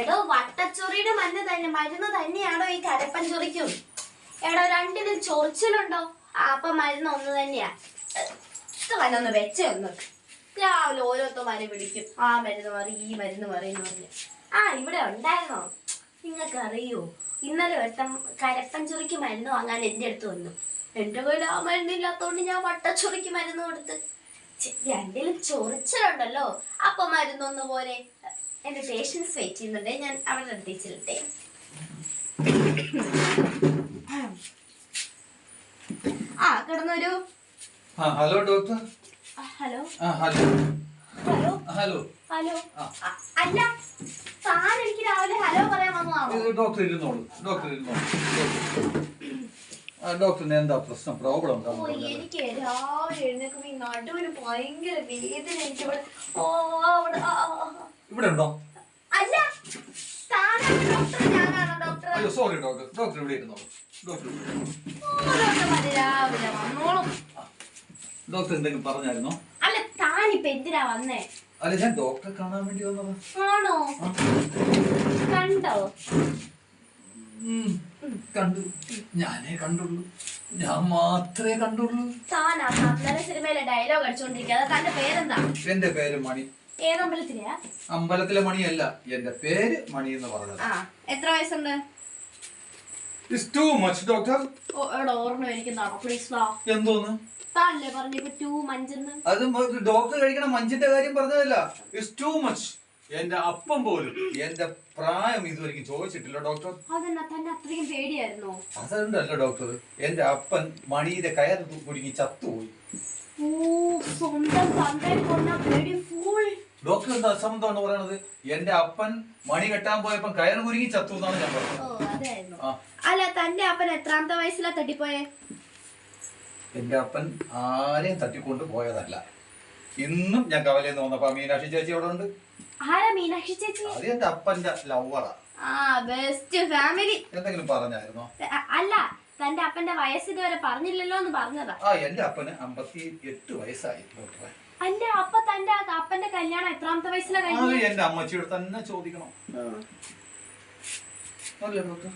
എടോ വട്ടച്ചൊറിയുടെ മരുന്ന് തന്നെയാണോ ഈ കരപ്പൻ ചൊറിക്കും? എടോ രണ്ടിനും ചൊറിച്ചിലുണ്ടോ? അപ്പൊ മരുന്ന് ഒന്ന് തന്നെയാ. വന്നൊന്ന് വെച്ചൊന്ന് രാവിലെ ഓരോരുത്തർ മരുന്ന് പിടിക്കും. ആ മരുന്ന് മാറി ഈ മരുന്ന് മാറിയെന്ന് പറഞ്ഞു. ഇവിടെ ഉണ്ടായിരുന്നോ? നിങ്ങൾക്ക് അറിയോ, ഇന്നലെ ഒരുത്തം കരപ്പൻ ചൊറിക്ക് മരുന്ന് വാങ്ങാൻ എൻ്റെ അടുത്ത് വന്നു. എൻ്റെ കയ്യിൽ ആ മരുന്നില്ലാത്തോണ്ട് ഞാൻ വട്ടച്ചൊറിക്ക് മരുന്ന് കൊടുത്ത്. രണ്ടിലും ചൊറിച്ചിലുണ്ടല്ലോ, അപ്പൊ മരുന്നൊന്നു പോലെ. എന്റെ പേഷ്യൻസ് വെയിറ്റ് ചെയ്യുന്നുണ്ട്, ഞാൻ അവിടെ എത്തിച്ചിട്ടെ. കിടന്നൊരു hello doctor. Hello hello hello hello hello. അല്ല, താൻ എനിക്ക് രാവിലെ ഹലോ പറയാൻ വന്നതാണോ? ഡോക്ടർ ഇരുന്നോളൂ, ഡോക്ടർ ഇരുന്നോളൂ. ഡോക്ടറിന് എന്താ പ്രശ്നം, പ്രോബ്ലം? എനിക്ക് രാവിലെ എഴുന്നേക്കുമ്പോ ഈ നടുവിന് ഭയങ്കര വേദന. എനിക്ക് ഇവിടെ ഉണ്ടോ? അല്ല, ഡോക്ടർ ഞാനാണോ ഡോക്ടർ? അയ്യോ സോറി ഡോക്ടർ, ഡോക്ടർ ഇവിടെ ഇരുന്നോളൂ. ഡോക്ടർ രാവിലെ വന്നോളും. ഡോക്ടർ എന്തെങ്കിലും പറഞ്ഞായിരുന്നോ? അല്ല, താനിപ്പ എന്തിനാ വന്നേ? അല്ല, ഞാൻ ഡോക്ടറെ കാണാൻ വേണ്ടി വന്നതാ. ആണോ? കണ്ടോ? കണ്ടു, ഞാനേ കണ്ടുള്ളൂ, ഞാൻ മാത്രമേ കണ്ടുള്ളൂ. താനാ നല്ല സിനിമയിലെ ഡയലോഗ് അടിച്ചോണ്ടിരിക്കുക. തന്റെ പേരെന്താ? എന്റെ പേര് മണി. ഏതമ്പലത്തിലെയാ? അമ്പലത്തിലെ മണിയല്ല, എന്റെ പേര് മണി എന്ന് പറഞ്ഞത്. എത്ര വയസ്സുണ്ട്? It's too much, doctor. ഓർമ്മ എനിക്കുന്നാണോ? പ്ലീസ് എന്തോന്ന് താനല്ലേ പറഞ്ഞിപ്പോ 2 മഞ്ചെന്ന്? അത് ഡോക്ടർ കഴിക്കണ മഞ്ചിന്റെ കാര്യം പറഞ്ഞതല്ല. It's too much. എന്റെ അപ്പം പോലും എന്റെ പ്രായം ഇതുവരെയും ചോദിച്ചിട്ടില്ല ഡോക്ടർ. അതെന്നാ, തന്നെ അത്രയും പേടിയായിരുന്നോ? അതുകൊണ്ടല്ല ഡോക്ടർ, എന്റെ അപ്പൻ മണിയുടെ കയർ കുടുങ്ങി ചത്തുപോയി. സ്വന്തം തന്തയെ കൊന്ന പേടി ഫുൾ. ഡോക്ടർ എന്താ അസംബന്ധമാണ് പറയണത്? എന്റെ അപ്പൻ മണി കെട്ടാൻ പോയപ്പോ കയർ കുരുങ്ങി ചത്തു എന്നാണ് ഞാൻ പറഞ്ഞത്. അല്ല, തന്റെ അപ്പൻ എത്രാമത്തെ വയസ്സിലാ തട്ടിപ്പോയെ? എന്റെ അപ്പൻ ആരെയും തട്ടിക്കൊണ്ട് പോയതല്ല. ഇന്നും ഞാൻ കവലയിൽ വന്നപ്പോ മീനാക്ഷി ചേച്ചി അവിടെ ഉണ്ട്. ആരാ മീനാക്ഷി ചേച്ചി? അത് എന്റെ അപ്പന്റെ ലവറാ. Best family. എന്തെങ്കിലും പറഞ്ഞായിരുന്നോ? അല്ല, തന്റെ അപ്പന്റെ വയസ്സ് ഇതുവരെ പറഞ്ഞില്ലല്ലോ എന്ന് പറഞ്ഞതാ. എന്റെ അപ്പന് 58 വയസ്സായി ഡോക്ടറെ. അല്ല, അപ്പൊ തന്റെ അപ്പന്റെ കല്യാണം എത്രാമത്തെ വയസ്സിലാ കഴിഞ്ഞത്? എന്റെ അമ്മച്ചിയോട് തന്നെ ചോദിക്കണം. അല്ലേ ഡോക്ടർ?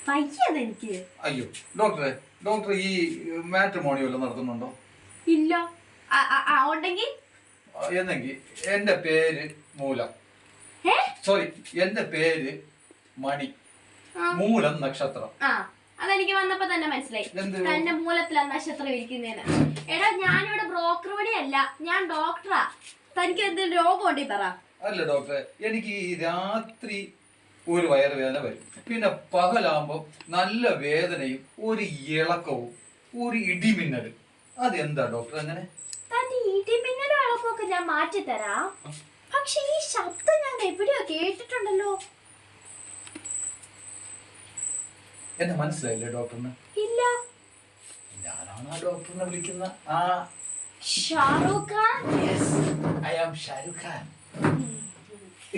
പയ്യതെനിക്ക്. അയ്യോ ഡോക്ടറെ, ഡോക്ടർ ഈ മാട്രിമോണി വല്ലതും നടത്തുന്നുണ്ടോ? ഇല്ല. ഉണ്ടെങ്കിൽ എന്നെങ്കിൽ എന്റെ പേര് മൂലം, സോറി എന്റെ പേര് മണി, മൂലം നക്ഷത്രം. അതെനിക്ക് വന്നപ്പോ തന്നെ മനസ്സിലായി, തന്റെ മൂലത്തിലാ നക്ഷത്രം ഇരിക്കുന്നതിന്. എടാ, ഞാനിവിടെ ബ്രോക്കർ വഴിയല്ല, ഞാൻ ഡോക്ടറാ. തനിക്ക് എന്തെങ്കിലും രോഗം ഉണ്ടെങ്കിൽ പറ. അല്ല ഡോക്ടറെ, എനിക്ക് ഈ രാത്രി ഒരു വയറുവേദന വരും, പിന്നെ പകലാകുമ്പോ നല്ല വേദനയും ഒരു ഇളക്കവും ഒരു ഇടിമിന്നലും. അതെന്താ ഡോക്ടർ അങ്ങനെ? തന്റെ ഇടിമിന്നലും ഇളക്കമൊക്കെ ഞാൻ മാറ്റിത്തരാം. പക്ഷെ ഈ ശബ്ദം ഞാൻ എവിടെയോ കേട്ടിട്ടുണ്ടല്ലോ. എന്നെ മനസ്സിലായില്ലേ ഡോക്ടറിന്? ഇല്ല. ഞാനാണ് ആ ഡോക്ടറിനെ വിളിക്കുന്ന Shahrukh Khan. Yes, I am Shahrukh Khan.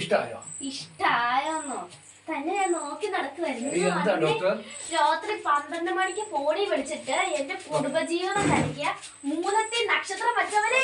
ഇഷ്ടായോ? ഇഷ്ടായോന്നോ? തന്നെ ഞാൻ നോക്കി നടക്കുവായിരുന്നു. രാത്രി 12 മണിക്ക് ഫോണിൽ വിളിച്ചിട്ട് എന്റെ കുടുംബജീവനം കഴിക്കുക, മൂലത്തിൽ നക്ഷത്രം വച്ചവരെ.